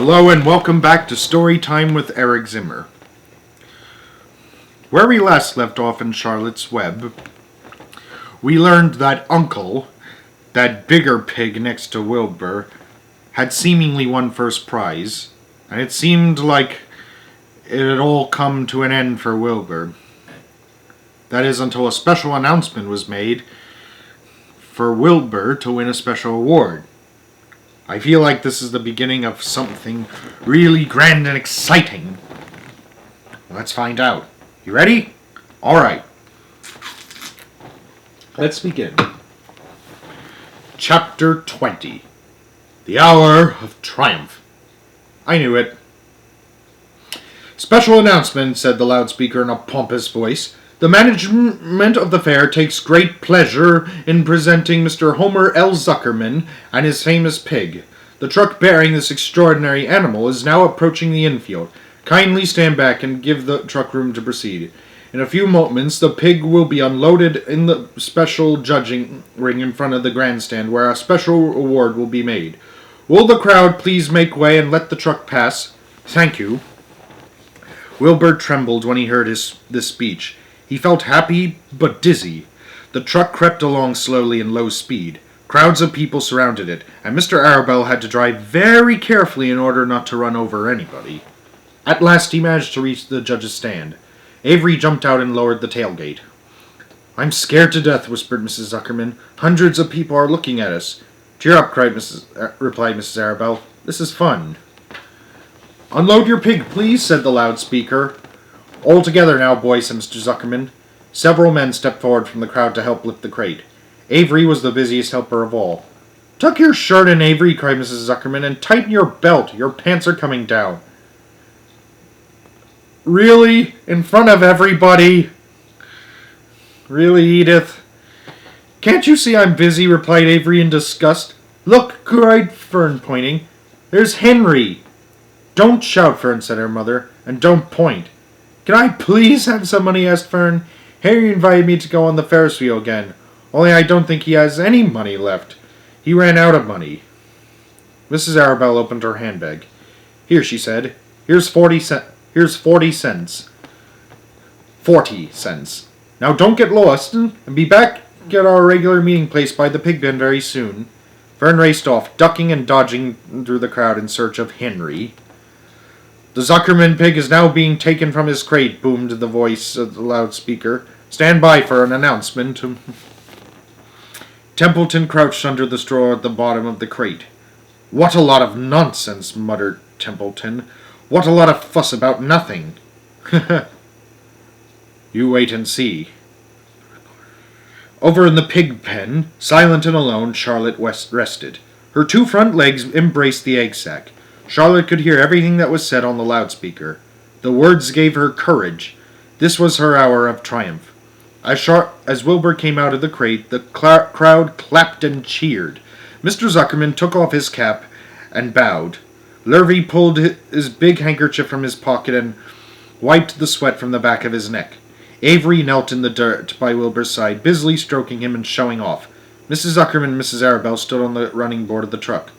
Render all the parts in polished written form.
Hello and welcome back to Story Time with Eric Zimmer. Where we last left off in Charlotte's Web, we learned that Uncle, that bigger pig next to Wilbur, had seemingly won first prize, and it seemed like it had all come to an end for Wilbur. That is, until a special announcement was made for Wilbur to win a special award. I feel like this is the beginning of something really grand and exciting. Let's find out. You ready? Alright. Let's begin. Chapter 20. The Hour of Triumph. I knew it. Special announcement, said the loudspeaker in a pompous voice. The management of the fair takes great pleasure in presenting Mr. Homer L. Zuckerman and his famous pig. The truck bearing this extraordinary animal is now approaching the infield. Kindly stand back and give the truck room to proceed. In a few moments, the pig will be unloaded in the special judging ring in front of the grandstand, where a special award will be made. Will the crowd please make way and let the truck pass? Thank you. Wilbur trembled when he heard this speech. He felt happy, but dizzy. The truck crept along slowly in low speed. Crowds of people surrounded it, and Mr. Arabelle had to drive very carefully in order not to run over anybody. At last he managed to reach the judge's stand. Avery jumped out and lowered the tailgate. I'm scared to death, whispered Mrs. Zuckerman. Hundreds of people are looking at us. Cheer up, replied Mrs. Arabelle. This is fun. Unload your pig, please, said the loudspeaker. All together now, boys, said Mr. Zuckerman. Several men stepped forward from the crowd to help lift the crate. Avery was the busiest helper of all. Tuck your shirt in, Avery, cried Mrs. Zuckerman, and tighten your belt. Your pants are coming down. Really? In front of everybody? Really, Edith? Can't you see I'm busy, replied Avery in disgust. Look, cried Fern, pointing. There's Henry. Don't shout, Fern, said her mother, and don't point. Can I please have some money, asked Fern. Henry invited me to go on the Ferris wheel again. Only I don't think he has any money left. He ran out of money. Mrs. Arabelle opened her handbag. Here, she said. Here's 40 cents. 40 cents. Now don't get lost, and be back at our regular meeting place by the pig pen very soon. Fern raced off, ducking and dodging through the crowd in search of Henry. The Zuckerman pig is now being taken from his crate, boomed the voice of the loudspeaker. Stand by for an announcement. Templeton crouched under the straw at the bottom of the crate. What a lot of nonsense, muttered Templeton. What a lot of fuss about nothing. You wait and see. Over in the pig pen, silent and alone, Charlotte rested. Her two front legs embraced the egg sack. Charlotte could hear everything that was said on the loudspeaker. The words gave her courage. This was her hour of triumph. As Wilbur came out of the crate, the crowd clapped and cheered. Mr. Zuckerman took off his cap and bowed. Lurvy pulled his big handkerchief from his pocket and wiped the sweat from the back of his neck. Avery knelt in the dirt by Wilbur's side, busily stroking him and showing off. Mrs. Zuckerman and Mrs. Arabelle stood on the running board of the truck.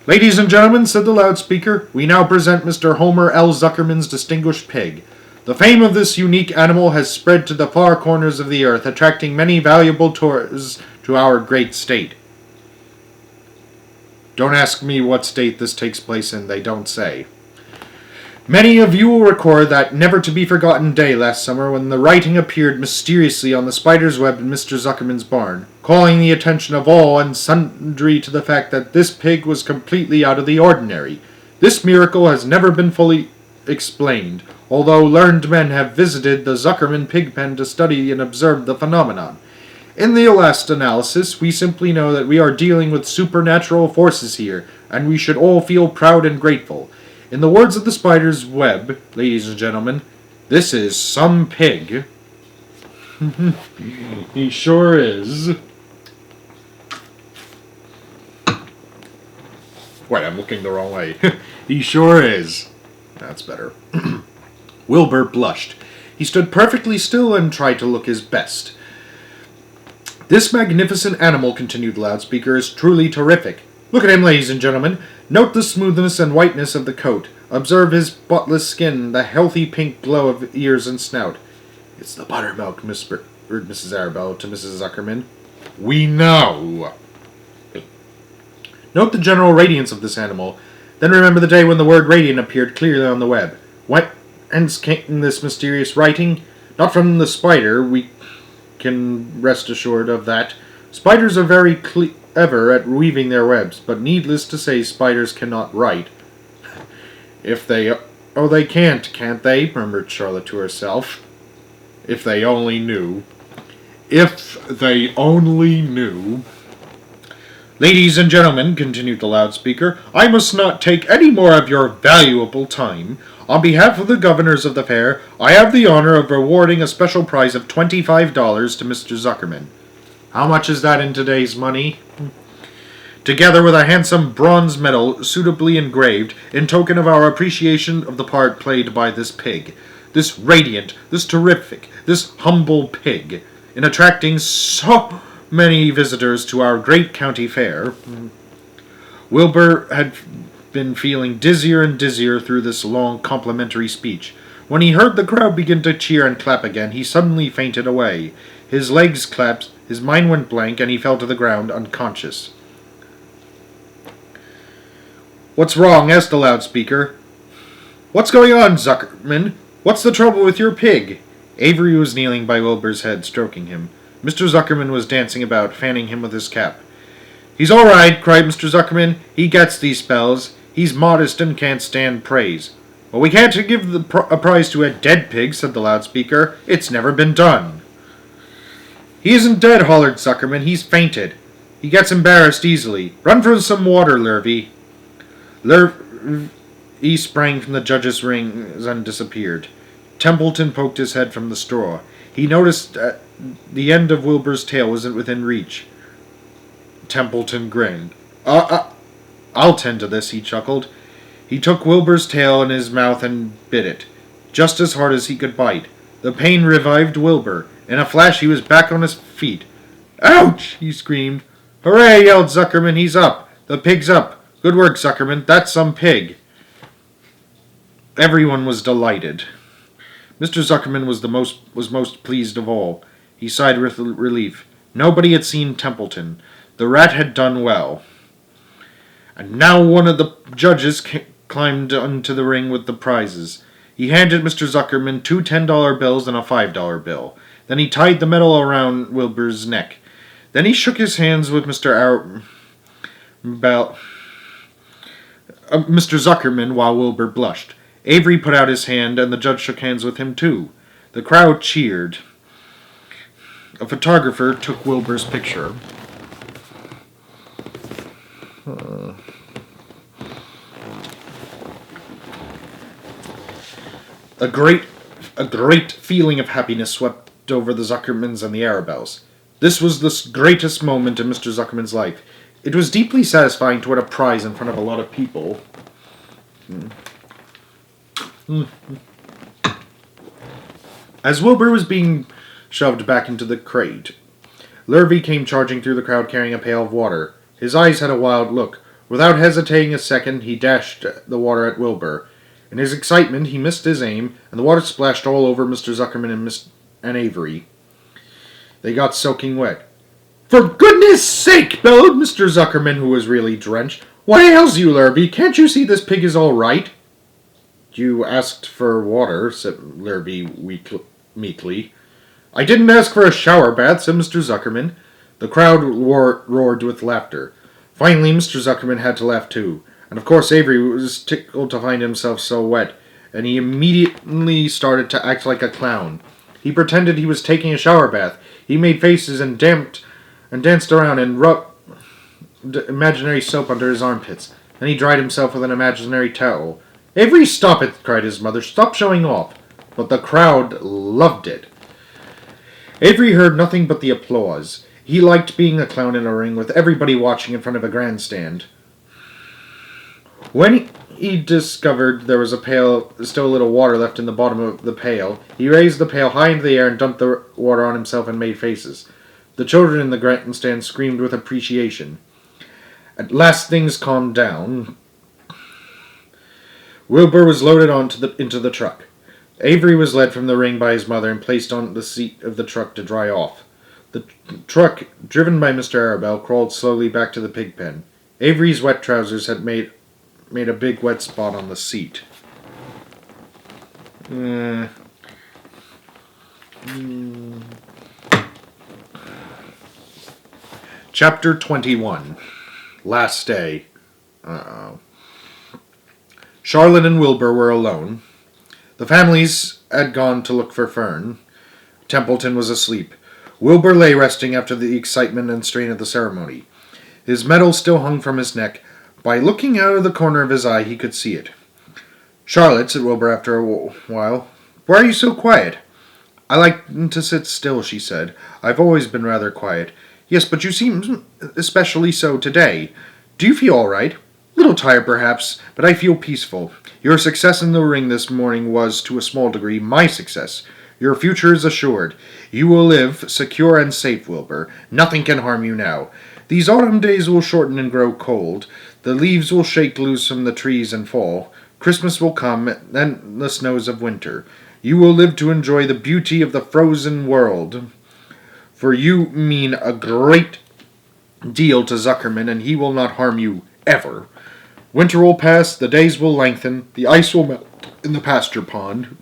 Ladies and gentlemen, said the loudspeaker, we now present Mr. Homer L. Zuckerman's distinguished pig. The fame of this unique animal has spread to the far corners of the earth, attracting many valuable tourists to our great state. Don't ask me what state this takes place in, they don't say. Many of you will record that never-to-be-forgotten day last summer when the writing appeared mysteriously on the spider's web in Mr. Zuckerman's barn, calling the attention of all and sundry to the fact that this pig was completely out of the ordinary. This miracle has never been fully explained, although learned men have visited the Zuckerman pig pen to study and observe the phenomenon. In the last analysis, we simply know that we are dealing with supernatural forces here, and we should all feel proud and grateful. In the words of the spider's web, ladies and gentlemen, this is some pig. He sure is. Wait, I'm looking the wrong way. He sure is. That's better. Wilbur blushed. He stood perfectly still and tried to look his best. This magnificent animal, continued the loudspeaker, is truly terrific. Look at him, ladies and gentlemen. Note the smoothness and whiteness of the coat. Observe his spotless skin, the healthy pink glow of ears and snout. It's the buttermilk, whispered Mrs. Arabella to Mrs. Zuckerman. We know. Note the general radiance of this animal. Then remember the day when the word radiant appeared clearly on the web. Whence came this mysterious writing? Not from the spider, we can rest assured of that. Spiders are very clever at weaving their webs, but needless to say, spiders cannot write. If they... Oh, they can't they? Murmured Charlotte to herself. If they only knew. If they only knew. Ladies and gentlemen, continued the loudspeaker, I must not take any more of your valuable time. On behalf of the governors of the fair, I have the honor of rewarding a special prize of $25 to Mr. Zuckerman. How much is that in today's money? Together with a handsome bronze medal suitably engraved in token of our appreciation of the part played by this pig. This radiant, this terrific, this humble pig, in attracting so many visitors to our great county fair. Wilbur had been feeling dizzier and dizzier through this long complimentary speech. When he heard the crowd begin to cheer and clap again, he suddenly fainted away. His legs collapsed, his mind went blank, and he fell to the ground unconscious. What's wrong? Asked the loudspeaker. What's going on, Zuckerman? What's the trouble with your pig? Avery was kneeling by Wilbur's head, stroking him. Mr. Zuckerman was dancing about, fanning him with his cap. He's all right, cried Mr. Zuckerman. He gets these spells. He's modest and can't stand praise. Well, we can't give a prize to a dead pig, said the loudspeaker. It's never been done. He isn't dead, hollered Zuckerman. He's fainted. He gets embarrassed easily. Run for some water, Lurvy. He sprang from the judge's rings and disappeared. Templeton poked his head from the straw. He noticed the end of Wilbur's tail was within reach. Templeton grinned. I'll tend to this, he chuckled. He took Wilbur's tail in his mouth and bit it, just as hard as he could bite. The pain revived Wilbur. In a flash, he was back on his feet. Ouch! He screamed. Hooray! Yelled Zuckerman. He's up. The pig's up. Good work, Zuckerman. That's some pig. Everyone was delighted. Mr. Zuckerman was most pleased of all. He sighed with relief. Nobody had seen Templeton. The rat had done well. And now one of the judges climbed into the ring with the prizes. He handed Mr. Zuckerman 2 $10 bills and a $5 bill. Then he tied the medal around Wilbur's neck. Then he shook his hands with Mr. Zuckerman while Wilbur blushed. Avery put out his hand, and the judge shook hands with him too. The crowd cheered. A photographer took Wilbur's picture. A great feeling of happiness swept over the Zuckermans and the Arabelles. This was the greatest moment in Mr. Zuckerman's life. It was deeply satisfying to win a prize in front of a lot of people. As Wilbur was being shoved back into the crate, Lurvy came charging through the crowd carrying a pail of water. His eyes had a wild look. Without hesitating a second, he dashed the water at Wilbur. In his excitement, he missed his aim, and the water splashed all over Mr. Zuckerman and Avery. They got soaking wet. For goodness sake, bellowed Mr. Zuckerman, who was really drenched. What ails you, Lurvy? Can't you see this pig is all right? You asked for water, said Lurvy meekly. I didn't ask for a shower bath, said Mr. Zuckerman. The crowd roared with laughter. Finally, Mr. Zuckerman had to laugh too. And of course Avery was tickled to find himself so wet, and he immediately started to act like a clown. He pretended he was taking a shower bath. He made faces and danced around and rubbed imaginary soap under his armpits. Then he dried himself with an imaginary towel. Avery, stop it, cried his mother. Stop showing off. But the crowd loved it. Avery heard nothing but the applause. He liked being a clown in a ring with everybody watching in front of a grandstand. When he discovered there was still a little water left in the bottom of the pail, he raised the pail high into the air and dumped the water on himself and made faces. The children in the grandstand screamed with appreciation. At last things calmed down. Wilbur was loaded into the truck. Avery was led from the ring by his mother and placed on the seat of the truck to dry off. The truck, driven by Mr. Arabelle, crawled slowly back to the pig pen. Avery's wet trousers had made a big wet spot on the seat. Chapter 21. Last Day. Charlotte and Wilbur were alone. The families had gone to look for Fern. Templeton was asleep. Wilbur lay resting after the excitement and strain of the ceremony. His medal still hung from his neck. By looking out of the corner of his eye, he could see it. "Charlotte," said Wilbur after a while, "why are you so quiet?" "I like to sit still," she said. "I've always been rather quiet." "Yes, but you seem especially so today. Do you feel all right?" "A little tired, perhaps, but I feel peaceful. Your success in the ring this morning was, to a small degree, my success. Your future is assured. You will live secure and safe, Wilbur. Nothing can harm you now. These autumn days will shorten and grow cold. The leaves will shake loose from the trees and fall. Christmas will come, then the snows of winter. You will live to enjoy the beauty of the frozen world. For you mean a great deal to Zuckerman, and he will not harm you, ever. Winter will pass, the days will lengthen, the ice will melt in the pasture pond.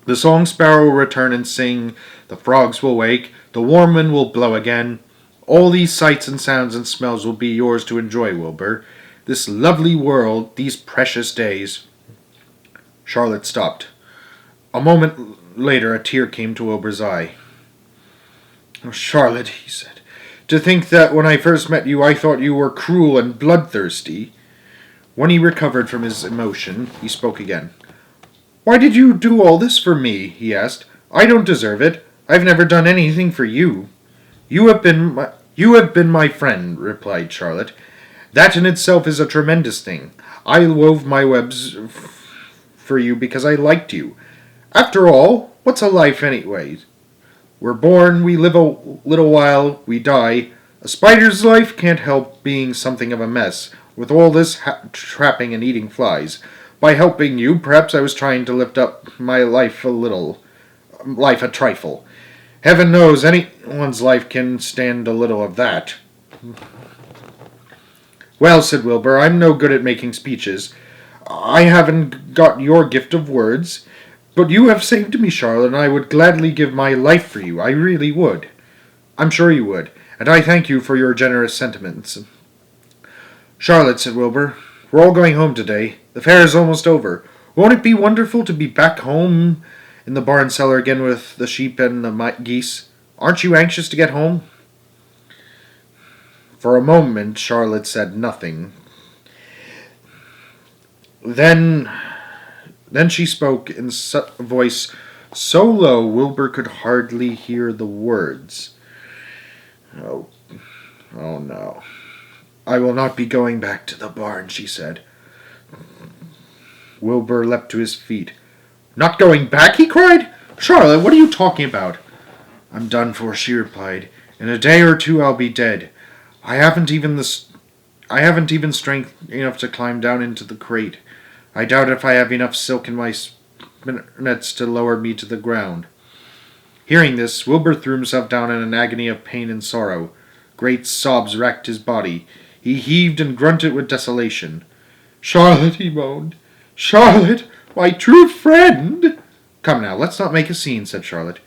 The song sparrow will return and sing, the frogs will wake, the warm wind will blow again. All these sights and sounds and smells will be yours to enjoy, Wilbur. This lovely world, these precious days." Charlotte stopped. A moment later a tear came to Wilbur's eye. "Oh, Charlotte," he said, "to think that when I first met you I thought you were cruel and bloodthirsty." When he recovered from his emotion, he spoke again. "Why did you do all this for me?" he asked. "I don't deserve it. I've never done anything for you." You have been my friend," replied Charlotte. "That in itself is a tremendous thing. I wove my webs for you because I liked you. After all, what's a life anyway? We're born, we live a little while, we die. A spider's life can't help being something of a mess, with all this trapping and eating flies. By helping you, perhaps I was trying to lift up my life a trifle. Heaven knows anyone's life can stand a little of that." "Well," said Wilbur, "I'm no good at making speeches. I haven't got your gift of words. But you have saved me, Charlotte, and I would gladly give my life for you. I really would." "I'm sure you would, and I thank you for your generous sentiments." "Charlotte," said Wilbur, "we're all going home today. The fair is almost over. Won't it be wonderful to be back home in the barn cellar again with the sheep and the geese? Aren't you anxious to get home?" For a moment Charlotte said nothing. Then she spoke in a voice so low Wilbur could hardly hear the words. Oh no. "I will not be going back to the barn," she said. Wilbur leapt to his feet. "Not going back?" he cried. "Charlotte, what are you talking about?" "I'm done for," she replied. "In a day or two I'll be dead. I haven't even strength enough to climb down into the crate. I doubt if I have enough silk in my spinnerets to lower me to the ground." Hearing this, Wilbur threw himself down in an agony of pain and sorrow. Great sobs racked his body. He heaved and grunted with desolation. "Charlotte," he moaned. "Charlotte, my true friend!" "Come now, let's not make a scene," said Charlotte.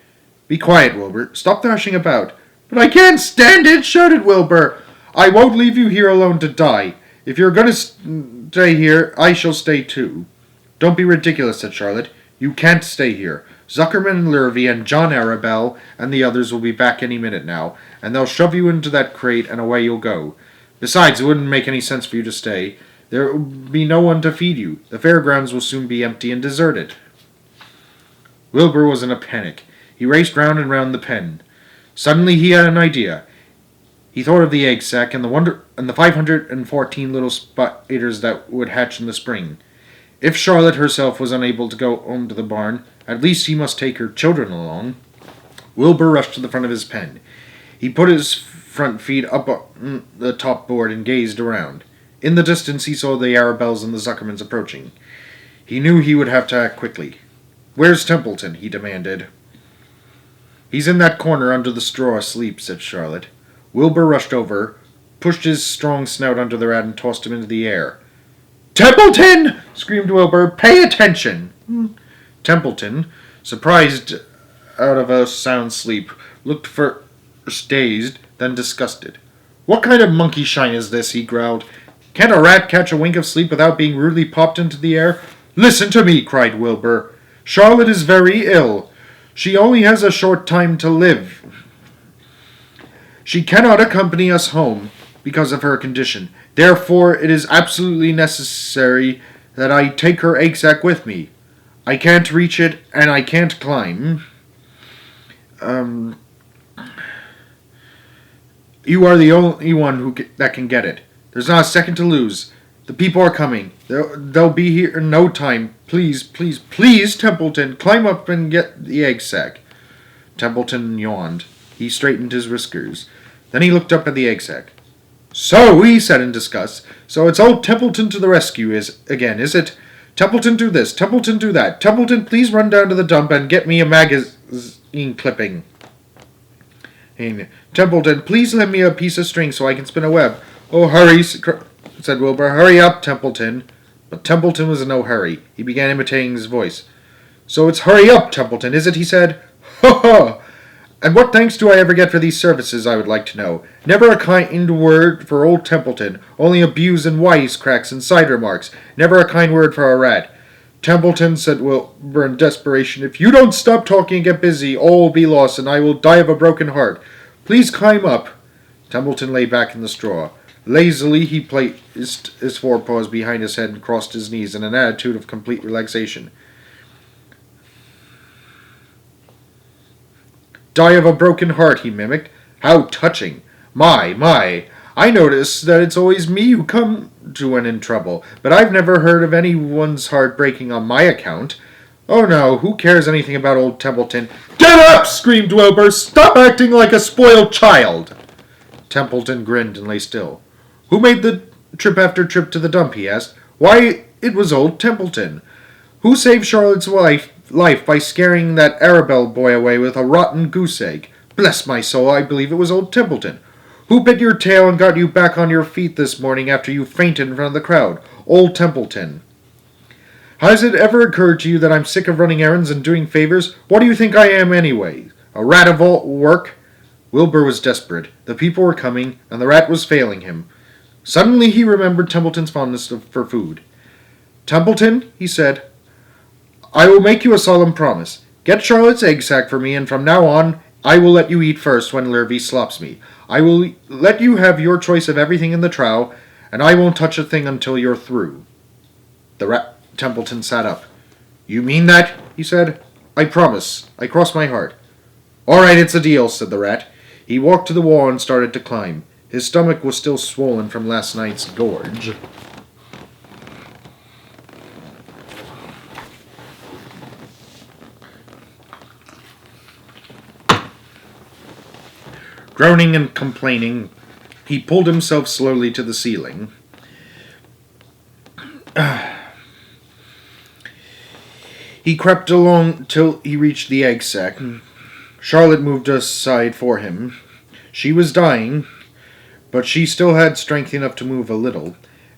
"Be quiet, Wilbur. Stop thrashing about." "But I can't stand it!" shouted Wilbur. "I won't leave you here alone to die. If you're going to stay here, I shall stay too." "Don't be ridiculous," said Charlotte. "You can't stay here. Zuckerman and Lurvy and John Arabelle and the others will be back any minute now, and they'll shove you into that crate and away you'll go. Besides, it wouldn't make any sense for you to stay. There will be no one to feed you. The fairgrounds will soon be empty and deserted." Wilbur was in a panic. He raced round and round the pen. Suddenly he had an idea. He thought of the egg sack and the 514 little spiders that would hatch in the spring. If Charlotte herself was unable to go home to the barn, at least he must take her children along. Wilbur rushed to the front of his pen. He put his front feet up on the top board and gazed around. In the distance he saw the Arabelles and the Zuckermans approaching. He knew he would have to act quickly. "Where's Templeton?" he demanded. "He's in that corner under the straw asleep," said Charlotte. Wilbur rushed over, pushed his strong snout under the rat and tossed him into the air. "Templeton!" screamed Wilbur. "Pay attention!" Templeton, surprised out of a sound sleep, looked first dazed, then disgusted. "What kind of monkey shine is this?" he growled. "Can't a rat catch a wink of sleep without being rudely popped into the air?" "Listen to me," cried Wilbur. "Charlotte is very ill. She only has a short time to live. She cannot accompany us home because of her condition. Therefore, it is absolutely necessary that I take her egg sac with me. I can't reach it, and I can't climb. You are the only one that can get it. There's not a second to lose. The people are coming. They'll be here in no time. Please, please, please, Templeton, climb up and get the egg sac." Templeton yawned. He straightened his whiskers. Then he looked up at the egg sac. "So," he said in disgust, "so it's old Templeton to the rescue again, is it? Templeton, do this. Templeton, do that. Templeton, please run down to the dump and get me a magazine clipping. And Templeton, please lend me a piece of string so I can spin a web." "Oh, hurry," said Wilbur. "Hurry up, Templeton." But Templeton was in no hurry. He began imitating his voice. "So it's hurry up, Templeton, is it?" he said. "Ha ha! And what thanks do I ever get for these services, I would like to know? Never a kind word for old Templeton, only abuse and wisecracks and side remarks. Never a kind word for a rat." "Templeton," said Wilbur in desperation, "if you don't stop talking and get busy, all will be lost, and I will die of a broken heart. Please climb up." Templeton lay back in the straw. Lazily, he placed his forepaws behind his head and crossed his knees in an attitude of complete relaxation. "Die of a broken heart," he mimicked. "How touching! My, I notice that it's always me who come to when in trouble, but I've never heard of anyone's heart breaking on my account. Oh no, who cares anything about old Templeton?" "Get up!" screamed Wilbur. "Stop acting like a spoiled child." Templeton grinned and lay still. "Who made the trip after trip to the dump?" he asked. "Why, it was old Templeton. Who saved Charlotte's life by scaring that Arabelle boy away with a rotten goose egg? Bless my soul, I believe it was old Templeton. Who bit your tail and got you back on your feet this morning after you fainted in front of the crowd? Old Templeton. Has it ever occurred to you that I'm sick of running errands and doing favors? What do you think I am anyway? A rat of all work?" Wilbur was desperate. The people were coming, and the rat was failing him. Suddenly he remembered Templeton's fondness for food. "Templeton," he said, "I will make you a solemn promise. Get Charlotte's egg sac for me, and from now on I will let you eat first when Lurvy slops me. I will let you have your choice of everything in the trough, and I won't touch a thing until you're through." Templeton sat up. "You mean that?" he said. "I promise. I cross my heart." "All right, it's a deal," said the rat. He walked to the wall and started to climb. His stomach was still swollen from last night's gorge. Groaning and complaining, he pulled himself slowly to the ceiling. He crept along till he reached the egg sac. Charlotte moved aside for him. She was dying, but she still had strength enough to move a little.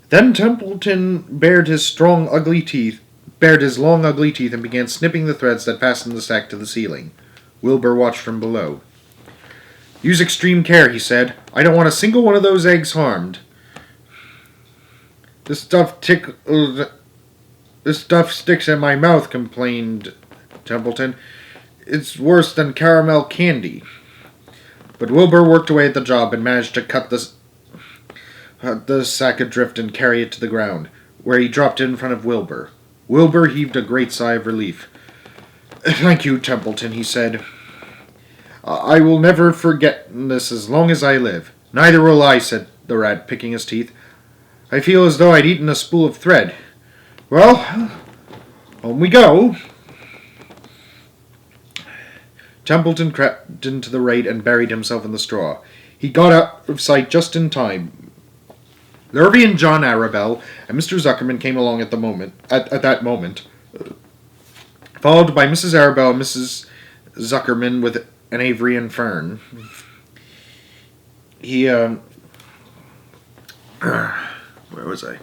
Then Templeton bared his long, ugly teeth, and began snipping the threads that fastened the sack to the ceiling. Wilbur watched from below. "Use extreme care," he said. "I don't want a single one of those eggs harmed." This stuff sticks in my mouth," complained Templeton. "It's worse than caramel candy." But Wilbur worked away at the job and managed to cut the sack adrift and carry it to the ground, where he dropped it in front of Wilbur. Wilbur heaved a great sigh of relief. "Thank you, Templeton," he said. "I will never forget this as long as I live." "Neither will I," said the rat, picking his teeth. "I feel as though I'd eaten a spool of thread. Well, home we go." Templeton crept into the grate and buried himself in the straw. He got out of sight just in time. Lurvy and John Arabelle and Mr. Zuckerman came along at that moment, followed by Mrs. Arabelle and Mrs. Zuckerman with an Avery and Fern. Where was I?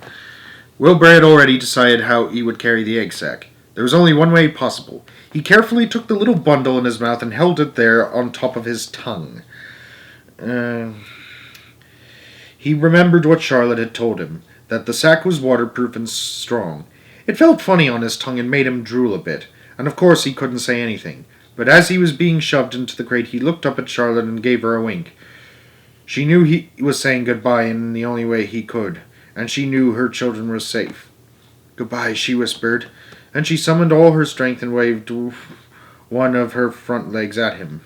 Wilbur had already decided how he would carry the egg sack. There was only one way possible. He carefully took the little bundle in his mouth and held it there on top of his tongue. He remembered what Charlotte had told him, that the sack was waterproof and strong. It felt funny on his tongue and made him drool a bit, and of course he couldn't say anything. But as he was being shoved into the crate, he looked up at Charlotte and gave her a wink. She knew he was saying goodbye in the only way he could, and she knew her children were safe. "Goodbye," she whispered, and she summoned all her strength and waved one of her front legs at him.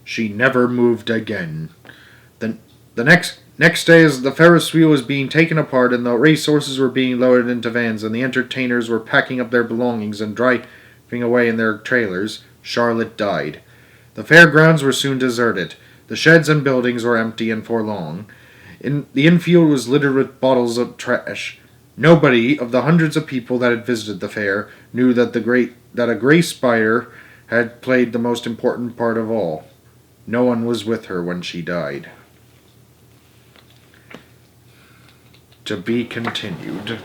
She never moved again. The next day, as the Ferris wheel was being taken apart and the racehorses were being loaded into vans and the entertainers were packing up their belongings and driving away in their trailers, Charlotte died. The fairgrounds were soon deserted. The sheds and buildings were empty and forlorn. The infield was littered with bottles of trash. Nobody of the hundreds of people that had visited the fair knew that a gray spider had played the most important part of all. No one was with her when she died. To be continued.